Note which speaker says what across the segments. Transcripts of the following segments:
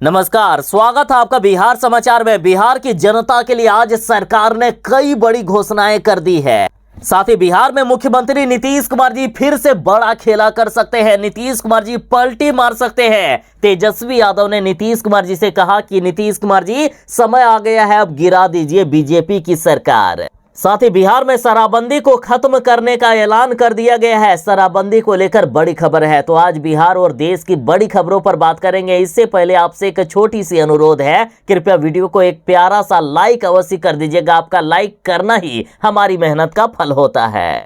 Speaker 1: नमस्कार, स्वागत है आपका बिहार समाचार में। बिहार की जनता के लिए आज सरकार ने कई बड़ी घोषणाएं कर दी है। साथ ही बिहार में मुख्यमंत्री नीतीश कुमार जी फिर से बड़ा खेला कर सकते हैं। नीतीश कुमार जी पलटी मार सकते हैं। तेजस्वी यादव ने नीतीश कुमार जी से कहा कि नीतीश कुमार जी, समय आ गया है, अब गिरा दीजिए बीजेपी की सरकार। साथ ही बिहार में शराबबंदी को खत्म करने का ऐलान कर दिया गया है। शराबबंदी को लेकर बड़ी खबर है, तो आज बिहार और देश की बड़ी खबरों पर बात करेंगे। इससे पहले आपसे एक छोटी सी अनुरोध है, कृपया वीडियो को एक प्यारा सा लाइक अवश्य कर दीजिएगा। आपका लाइक करना ही हमारी मेहनत का फल होता है।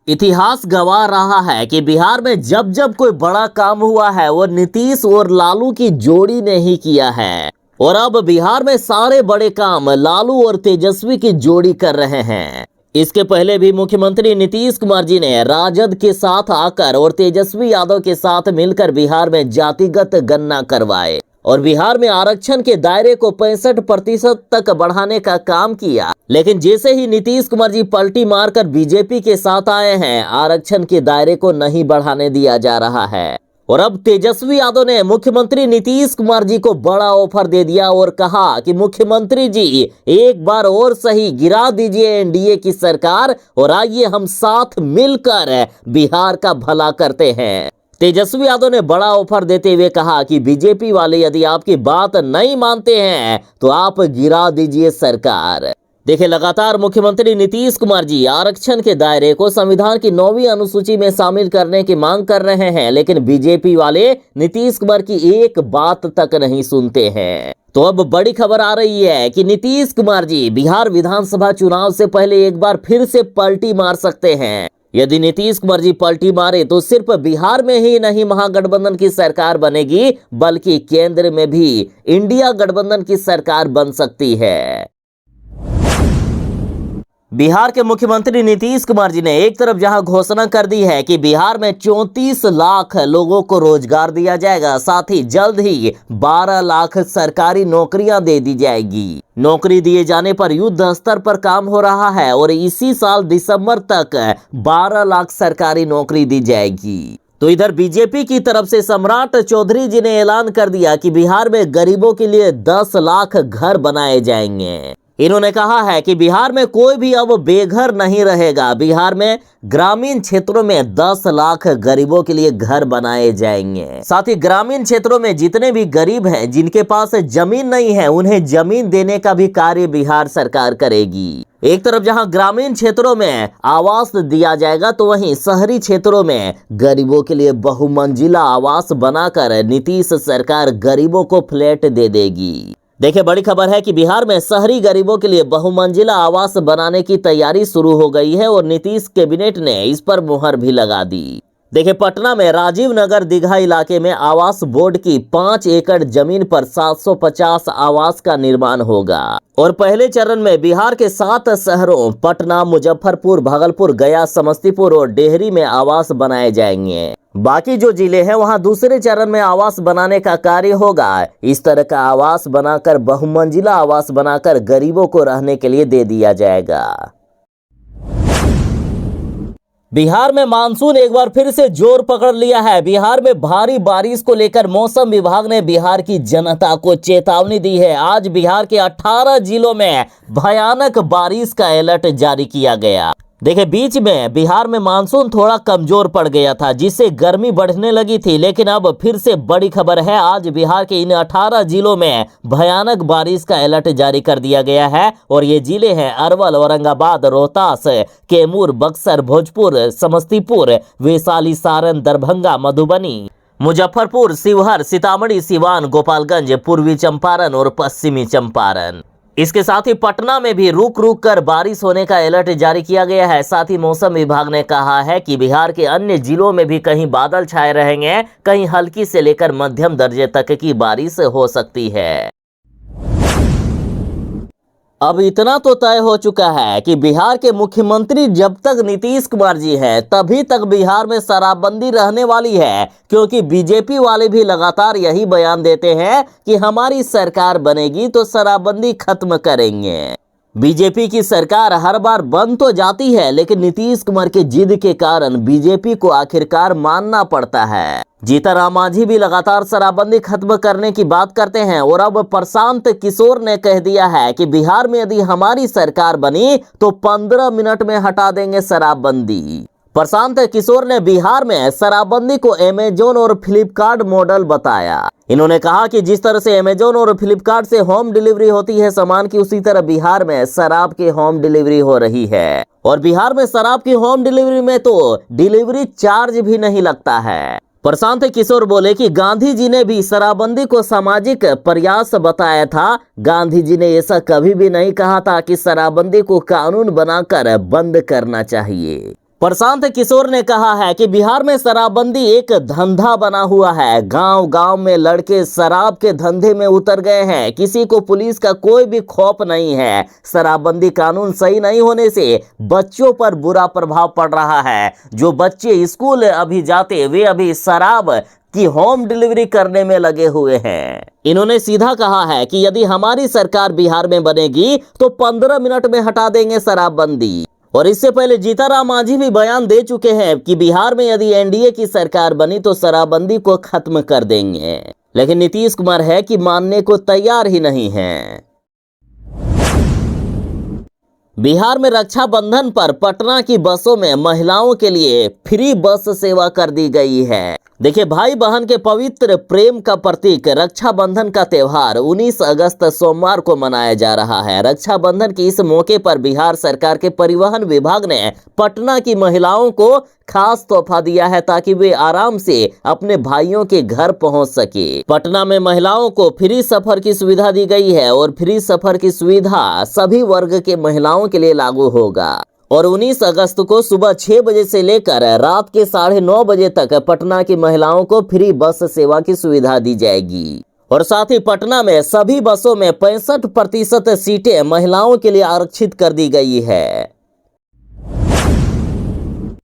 Speaker 1: इतिहास गवाह रहा है कि बिहार में जब जब कोई बड़ा काम हुआ है, वो नीतीश और लालू की जोड़ी ने ही किया है। और अब बिहार में सारे बड़े काम लालू और तेजस्वी की जोड़ी कर रहे हैं। इसके पहले भी मुख्यमंत्री नीतीश कुमार जी ने राजद के साथ आकर और तेजस्वी यादव के साथ मिलकर बिहार में जातिगत गणना करवाए और बिहार में आरक्षण के दायरे को 65% तक बढ़ाने का काम किया। लेकिन जैसे ही नीतीश कुमार जी पलटी मारकर बीजेपी के साथ आए हैं, आरक्षण के दायरे को नहीं बढ़ाने दिया जा रहा है। और अब तेजस्वी यादव ने मुख्यमंत्री नीतीश कुमार जी को बड़ा ऑफर दे दिया और कहा कि मुख्यमंत्री जी, एक बार और सही गिरा दीजिए एनडीए की सरकार और आइए हम साथ मिलकर बिहार का भला करते हैं। तेजस्वी यादव ने बड़ा ऑफर देते हुए कहा कि बीजेपी वाले यदि आपकी बात नहीं मानते हैं तो आप गिरा दीजिए सरकार। देखिए, लगातार मुख्यमंत्री नीतीश कुमार जी आरक्षण के दायरे को संविधान की 9वीं अनुसूची में शामिल करने की मांग कर रहे हैं, लेकिन बीजेपी वाले नीतीश कुमार की एक बात तक नहीं सुनते हैं। तो अब बड़ी खबर आ रही है कि नीतीश कुमार जी बिहार विधानसभा चुनाव से पहले एक बार फिर से पलटी मार सकते हैं। यदि नीतीश कुमार जी पलटी मारे तो सिर्फ बिहार में ही नहीं महागठबंधन की सरकार बनेगी, बल्कि केंद्र में भी इंडिया गठबंधन की सरकार बन सकती है। बिहार के मुख्यमंत्री नीतीश कुमार जी ने एक तरफ जहां घोषणा कर दी है कि बिहार में 34 लाख लोगों को रोजगार दिया जाएगा, साथ ही जल्द ही 12 लाख सरकारी नौकरियां दे दी जाएगी। नौकरी दिए जाने पर युद्ध स्तर पर काम हो रहा है और इसी साल दिसंबर तक 12 लाख सरकारी नौकरी दी जाएगी। तो इधर बीजेपी की तरफ से सम्राट चौधरी जी ने ऐलान कर दिया कि बिहार में गरीबों के लिए 10 लाख घर बनाए जाएंगे। इन्होंने कहा है कि बिहार में कोई भी अब बेघर नहीं रहेगा। बिहार में ग्रामीण क्षेत्रों में 10 लाख गरीबों के लिए घर बनाए जाएंगे। साथ ही ग्रामीण क्षेत्रों में जितने भी गरीब हैं, जिनके पास जमीन नहीं है, उन्हें जमीन देने का भी कार्य बिहार सरकार करेगी। एक तरफ जहां ग्रामीण क्षेत्रों में आवास दिया जाएगा, तो वहीं शहरी क्षेत्रों में गरीबों के लिए बहुमंजिला आवास बनाकर नीतीश सरकार गरीबों को फ्लैट दे देगी। देखिए, बड़ी खबर है कि बिहार में शहरी गरीबों के लिए बहुमंजिला आवास बनाने की तैयारी शुरू हो गई है और नीतीश कैबिनेट ने इस पर मुहर भी लगा दी। देखिए, पटना में राजीव नगर दीघा इलाके में आवास बोर्ड की 5 एकड़ जमीन पर 750 आवास का निर्माण होगा और पहले चरण में बिहार के 7 शहरों पटना, मुजफ्फरपुर, भागलपुर, गया, समस्तीपुर और डेहरी में आवास बनाए जाएंगे। बाकी जो जिले हैं वहां दूसरे चरण में आवास बनाने का कार्य होगा। इस तरह का आवास बनाकर बहुमंजिला आवास बनाकर गरीबों को रहने के लिए दे दिया जाएगा। बिहार में मानसून एक बार फिर से जोर पकड़ लिया है। बिहार में भारी बारिश को लेकर मौसम विभाग ने बिहार की जनता को चेतावनी दी है। आज बिहार के 18 जिलों में भयानक बारिश का अलर्ट जारी किया गया। देखिए, बीच में बिहार में मानसून थोड़ा कमजोर पड़ गया था, जिससे गर्मी बढ़ने लगी थी, लेकिन अब फिर से बड़ी खबर है। आज बिहार के इन 18 जिलों में भयानक बारिश का अलर्ट जारी कर दिया गया है और ये जिले हैं अरवल, औरंगाबाद, रोहतास, कैमूर, बक्सर, भोजपुर, समस्तीपुर, वैशाली, सारण, दरभंगा, मधुबनी, मुजफ्फरपुर, शिवहर, सीतामढ़ी, सिवान, गोपालगंज, पूर्वी चंपारण और पश्चिमी चंपारण। इसके साथ ही पटना में भी रुक रुक कर बारिश होने का अलर्ट जारी किया गया है। साथ ही मौसम विभाग ने कहा है कि बिहार के अन्य जिलों में भी कहीं बादल छाए रहेंगे, कहीं हल्की से लेकर मध्यम दर्जे तक की बारिश हो सकती है। अब इतना तो तय हो चुका है कि बिहार के मुख्यमंत्री जब तक नीतीश कुमार जी हैं, तभी तक बिहार में शराबबंदी रहने वाली है, क्योंकि बीजेपी वाले भी लगातार यही बयान देते हैं कि हमारी सरकार बनेगी तो शराबबंदी खत्म करेंगे। बीजेपी की सरकार हर बार बन तो जाती है, लेकिन नीतीश कुमार की जिद के कारण बीजेपी को आखिरकार मानना पड़ता है। जीतनराम मांझी भी लगातार शराबबंदी खत्म करने की बात करते हैं और अब प्रशांत किशोर ने कह दिया है कि बिहार में यदि हमारी सरकार बनी तो 15 मिनट में हटा देंगे शराबबंदी। प्रशांत किशोर ने बिहार में शराबबंदी को अमेजोन और फ्लिपकार्ट मॉडल बताया। इन्होंने कहा कि जिस तरह से अमेजोन और फ्लिपकार्ट से होम डिलीवरी होती है सामान की, उसी तरह बिहार में शराब की होम डिलीवरी हो रही है। और बिहार में शराब की होम डिलीवरी में तो डिलीवरी चार्ज भी नहीं लगता है। प्रशांत किशोर बोले कि गांधी जी ने भी शराबबंदी को सामाजिक प्रयास बताया था। गांधी जी ने ऐसा कभी भी नहीं कहा था कि शराबबंदी को कानून बनाकर बंद करना चाहिए। प्रशांत किशोर ने कहा है कि बिहार में शराबबंदी एक धंधा बना हुआ है। गांव गांव में लड़के शराब के धंधे में उतर गए हैं। किसी को पुलिस का कोई भी खौफ नहीं है। शराबबंदी कानून सही नहीं होने से बच्चों पर बुरा प्रभाव पड़ रहा है। जो बच्चे स्कूल अभी जाते वे अभी शराब की होम डिलीवरी करने में लगे हुए हैं। इन्होंने सीधा कहा है कि यदि हमारी सरकार बिहार में बनेगी तो 15 मिनट में हटा देंगे शराबबंदी। और इससे पहले जीतनराम मांझी भी बयान दे चुके हैं कि बिहार में यदि एनडीए की सरकार बनी तो शराबबंदी को खत्म कर देंगे। लेकिन नीतीश कुमार है कि मानने को तैयार ही नहीं है। बिहार में रक्षाबंधन पर पटना की बसों में महिलाओं के लिए फ्री बस सेवा कर दी गई है। देखिए, भाई बहन के पवित्र प्रेम का प्रतीक रक्षाबंधन का त्यौहार 19 अगस्त सोमवार को मनाया जा रहा है। रक्षाबंधन के इस मौके पर बिहार सरकार के परिवहन विभाग ने पटना की महिलाओं को खास तोहफा दिया है ताकि वे आराम से अपने भाइयों के घर पहुंच सके। पटना में महिलाओं को फ्री सफर की सुविधा दी गई है और फ्री सफर की सुविधा सभी वर्ग के महिलाओं के लिए लागू होगा। और 19 अगस्त को सुबह 6 बजे से लेकर रात के 9:30 बजे तक पटना की महिलाओं को फ्री बस सेवा की सुविधा दी जाएगी। और साथ ही पटना में सभी बसों में 65% सीटें महिलाओं के लिए आरक्षित कर दी गई है।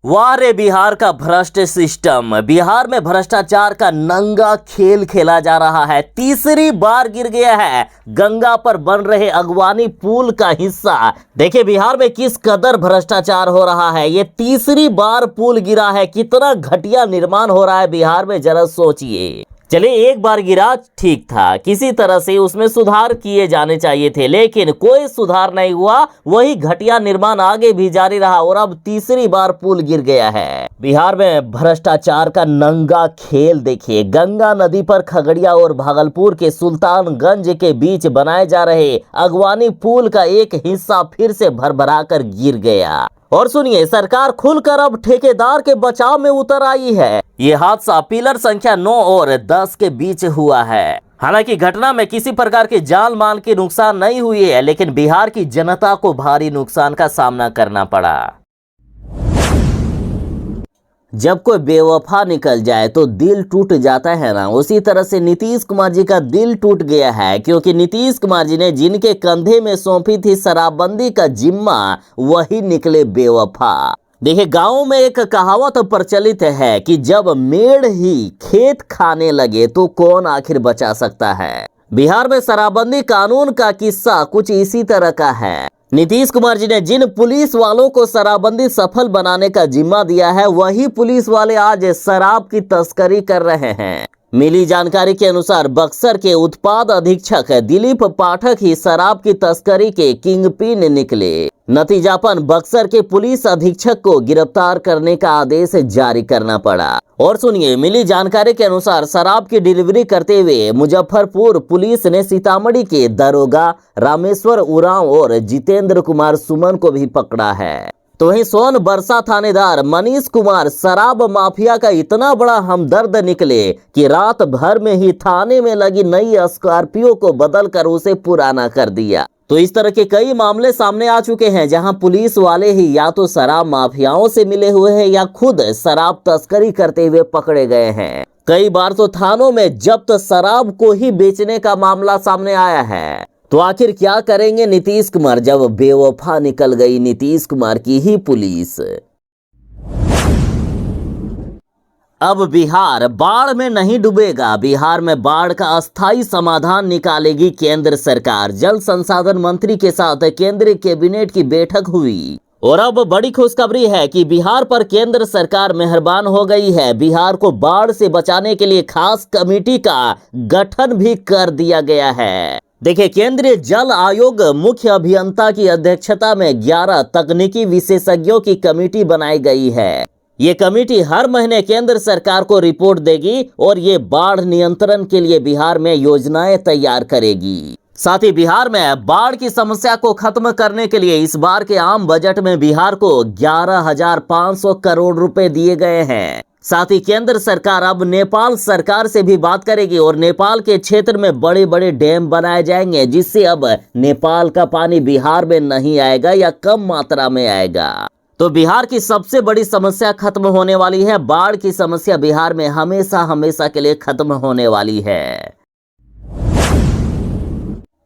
Speaker 1: वाह रे बिहार का भ्रष्ट सिस्टम। बिहार में भ्रष्टाचार का नंगा खेल खेला जा रहा है। तीसरी बार गिर गया है गंगा पर बन रहे अगवानी पुल का हिस्सा। देखिए, बिहार में किस कदर भ्रष्टाचार हो रहा है। ये तीसरी बार पुल गिरा है। कितना घटिया निर्माण हो रहा है बिहार में, जरा सोचिए। चलिए, एक बार गिरा ठीक था, किसी तरह से उसमें सुधार किए जाने चाहिए थे, लेकिन कोई सुधार नहीं हुआ। वही घटिया निर्माण आगे भी जारी रहा और अब तीसरी बार पुल गिर गया है। बिहार में भ्रष्टाचार का नंगा खेल देखिए। गंगा नदी पर खगड़िया और भागलपुर के सुल्तानगंज के बीच बनाए जा रहे अगवानी पुल का एक हिस्सा फिर से भरभरा कर गिर गया। और सुनिए, सरकार खुलकर अब ठेकेदार के बचाव में उतर आई है। ये हादसा पिलर संख्या 9 और 10 के बीच हुआ है। हालांकि घटना में किसी प्रकार के जान माल की नुकसान नहीं हुई है, लेकिन बिहार की जनता को भारी नुकसान का सामना करना पड़ा। जब कोई बेवफा निकल जाए तो दिल टूट जाता है ना, उसी तरह से नीतीश कुमार जी का दिल टूट गया है। क्योंकि नीतीश कुमार जी ने जिनके कंधे में सौंपी थी शराबबंदी का जिम्मा, वही निकले बेवफा। देखिए, गांव में एक कहावत प्रचलित है कि जब मेढ़ ही खेत खाने लगे तो कौन आखिर बचा सकता है। बिहार में शराबबंदी कानून का किस्सा कुछ इसी तरह का है। नीतीश कुमार जी ने जिन पुलिस वालों को शराबबंदी सफल बनाने का जिम्मा दिया है, वही पुलिस वाले आज शराब की तस्करी कर रहे हैं। मिली जानकारी के अनुसार बक्सर के उत्पाद अधीक्षक दिलीप पाठक ही शराब की तस्करी के किंगपिन निकले। नतीजापन बक्सर के पुलिस अधीक्षक को गिरफ्तार करने का आदेश जारी करना पड़ा। और सुनिए, मिली जानकारी के अनुसार शराब की डिलीवरी करते हुए मुजफ्फरपुर पुलिस ने सीतामढ़ी के दरोगा रामेश्वर उरांव और जितेंद्र कुमार सुमन को भी पकड़ा है। तो वहीं सोनबरसा थानेदार मनीष कुमार शराब माफिया का इतना बड़ा हमदर्द निकले कि रात भर में ही थाने में लगी नई स्कॉर्पियो को बदलकर उसे पुराना कर दिया। तो इस तरह के कई मामले सामने आ चुके हैं जहां पुलिस वाले ही या तो शराब माफियाओं से मिले हुए हैं या खुद शराब तस्करी करते हुए पकड़े गए हैं। कई बार तो थानों में जब्त शराब को ही बेचने का मामला सामने आया है। तो आखिर क्या करेंगे नीतीश कुमार जब बेवफा निकल गई नीतीश कुमार की ही पुलिस। अब बिहार बाढ़ में नहीं डूबेगा। बिहार में बाढ़ का अस्थायी समाधान निकालेगी केंद्र सरकार। जल संसाधन मंत्री के साथ केंद्रीय कैबिनेट की बैठक हुई और अब बड़ी खुशखबरी है कि बिहार पर केंद्र सरकार मेहरबान हो गई है। बिहार को बाढ़ से बचाने के लिए खास कमेटी का गठन भी कर दिया गया है। देखिए, केंद्रीय जल आयोग मुख्य अभियंता की अध्यक्षता में 11 तकनीकी विशेषज्ञों की कमेटी बनाई गई है। ये कमेटी हर महीने केंद्र सरकार को रिपोर्ट देगी और ये बाढ़ नियंत्रण के लिए बिहार में योजनाएं तैयार करेगी। साथ ही बिहार में बाढ़ की समस्या को खत्म करने के लिए इस बार के आम बजट में बिहार को 11,500 करोड़ रुपए दिए गए हैं। साथ ही केंद्र सरकार अब नेपाल सरकार से भी बात करेगी और नेपाल के क्षेत्र में बड़े बड़े डैम बनाए जाएंगे, जिससे अब नेपाल का पानी बिहार में नहीं आएगा या कम मात्रा में आएगा। तो बिहार की सबसे बड़ी समस्या खत्म होने वाली है। बाढ़ की समस्या बिहार में हमेशा हमेशा के लिए खत्म होने वाली है।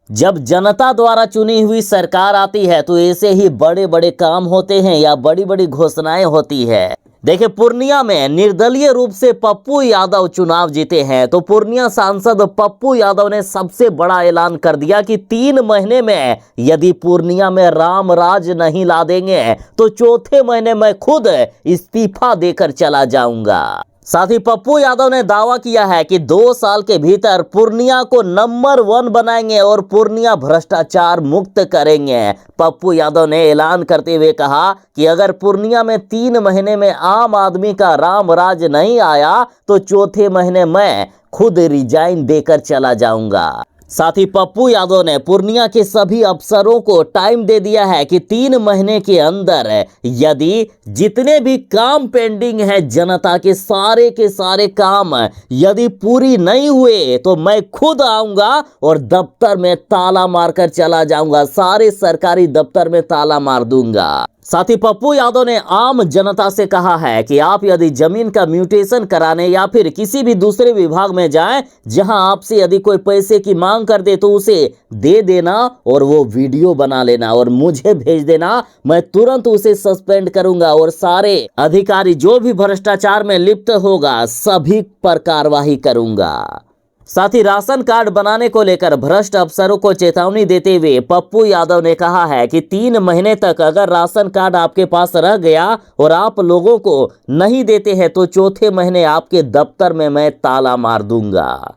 Speaker 1: जब जनता द्वारा चुनी हुई सरकार आती है तो ऐसे ही बड़े बड़े काम होते हैं या बड़ी बड़ी घोषणाएं होती है। देखिए, पूर्णिया में निर्दलीय रूप से पप्पू यादव चुनाव जीते हैं। तो पूर्णिया सांसद पप्पू यादव ने सबसे बड़ा ऐलान कर दिया कि 3 महीने में यदि पूर्णिया में राम राज नहीं ला देंगे तो चौथे महीने मैं खुद इस्तीफा देकर चला जाऊंगा। साथ ही पप्पू यादव ने दावा किया है कि 2 साल के भीतर पूर्णिया को नंबर 1 बनाएंगे और पूर्णिया भ्रष्टाचार मुक्त करेंगे। पप्पू यादव ने ऐलान करते हुए कहा कि अगर पूर्णिया में 3 महीने में आम आदमी का राम राज नहीं आया तो चौथे महीने मैं खुद रिजाइन देकर चला जाऊंगा। साथ ही पप्पू यादव ने पूर्णिया के सभी अफसरों को टाइम दे दिया है कि 3 महीने के अंदर यदि जितने भी काम पेंडिंग है, जनता के सारे काम यदि पूरी नहीं हुए तो मैं खुद आऊंगा और दफ्तर में ताला मारकर चला जाऊंगा। सारे सरकारी दफ्तर में ताला मार दूंगा। साथ ही पप्पू यादव ने आम जनता से कहा है कि आप यदि जमीन का म्यूटेशन कराने या फिर किसी भी दूसरे विभाग में जाएं, जहां आपसे यदि कोई पैसे की मांग कर दे तो उसे दे देना और वो वीडियो बना लेना और मुझे भेज देना। मैं तुरंत उसे सस्पेंड करूंगा और सारे अधिकारी जो भी भ्रष्टाचार में लिप्त होगा सभी पर कार्रवाई करूंगा। साथ ही राशन कार्ड बनाने को लेकर भ्रष्ट अफसरों को चेतावनी देते हुए पप्पू यादव ने कहा है कि 3 महीने तक अगर राशन कार्ड आपके पास रह गया और आप लोगों को नहीं देते हैं तो चौथे महीने आपके दफ्तर में मैं ताला मार दूंगा।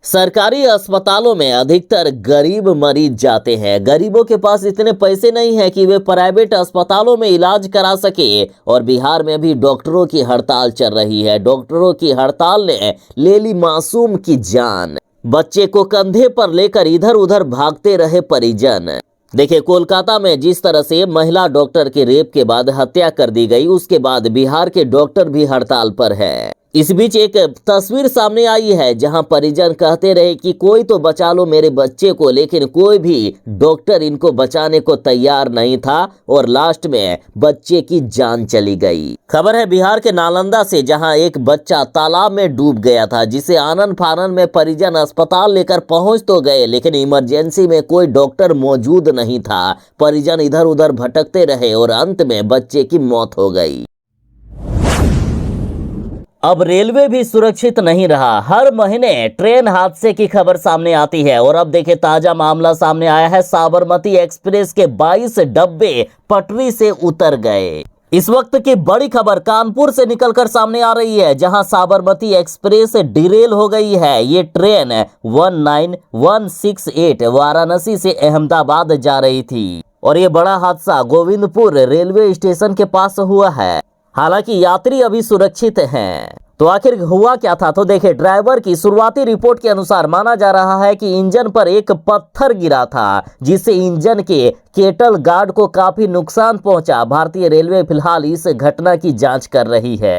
Speaker 1: सरकारी अस्पतालों में अधिकतर गरीब मरीज जाते हैं। गरीबों के पास इतने पैसे नहीं है कि वे प्राइवेट अस्पतालों में इलाज करा सके और बिहार में भी डॉक्टरों की हड़ताल चल रही है। डॉक्टरों की हड़ताल ने ले ली मासूम की जान। बच्चे को कंधे पर लेकर इधर उधर भागते रहे परिजन। देखिए, कोलकाता में जिस तरह से महिला डॉक्टर के रेप के बाद हत्या कर दी गई, उसके बाद बिहार के डॉक्टर भी हड़ताल पर है। इस बीच एक तस्वीर सामने आई है जहां परिजन कहते रहे कि कोई तो बचा लो मेरे बच्चे को, लेकिन कोई भी डॉक्टर इनको बचाने को तैयार नहीं था और लास्ट में बच्चे की जान चली गई। खबर है बिहार के नालंदा से, जहां एक बच्चा तालाब में डूब गया था, जिसे आनन फानन में परिजन अस्पताल लेकर पहुंच तो गए, लेकिन इमरजेंसी में कोई डॉक्टर मौजूद नहीं था। परिजन इधर उधर भटकते रहे और अंत में बच्चे की मौत हो गई। अब रेलवे भी सुरक्षित नहीं रहा। हर महीने ट्रेन हादसे की खबर सामने आती है और अब देखिए ताजा मामला सामने आया है। साबरमती एक्सप्रेस के 22 डब्बे पटरी से उतर गए। इस वक्त की बड़ी खबर कानपुर से निकलकर सामने आ रही है, जहां साबरमती एक्सप्रेस डिरेल हो गई है। ये ट्रेन 19168 वाराणसी से अहमदाबाद जा रही थी और ये बड़ा हादसा गोविंदपुर रेलवे स्टेशन के पास हुआ है। हालांकि यात्री अभी सुरक्षित हैं। तो आखिर हुआ क्या था? तो देखिए, ड्राइवर की शुरुआती रिपोर्ट के अनुसार माना जा रहा है कि इंजन पर एक पत्थर गिरा था, जिससे इंजन के केटल गार्ड को काफी नुकसान पहुंचा। भारतीय रेलवे फिलहाल इस घटना की जांच कर रही है।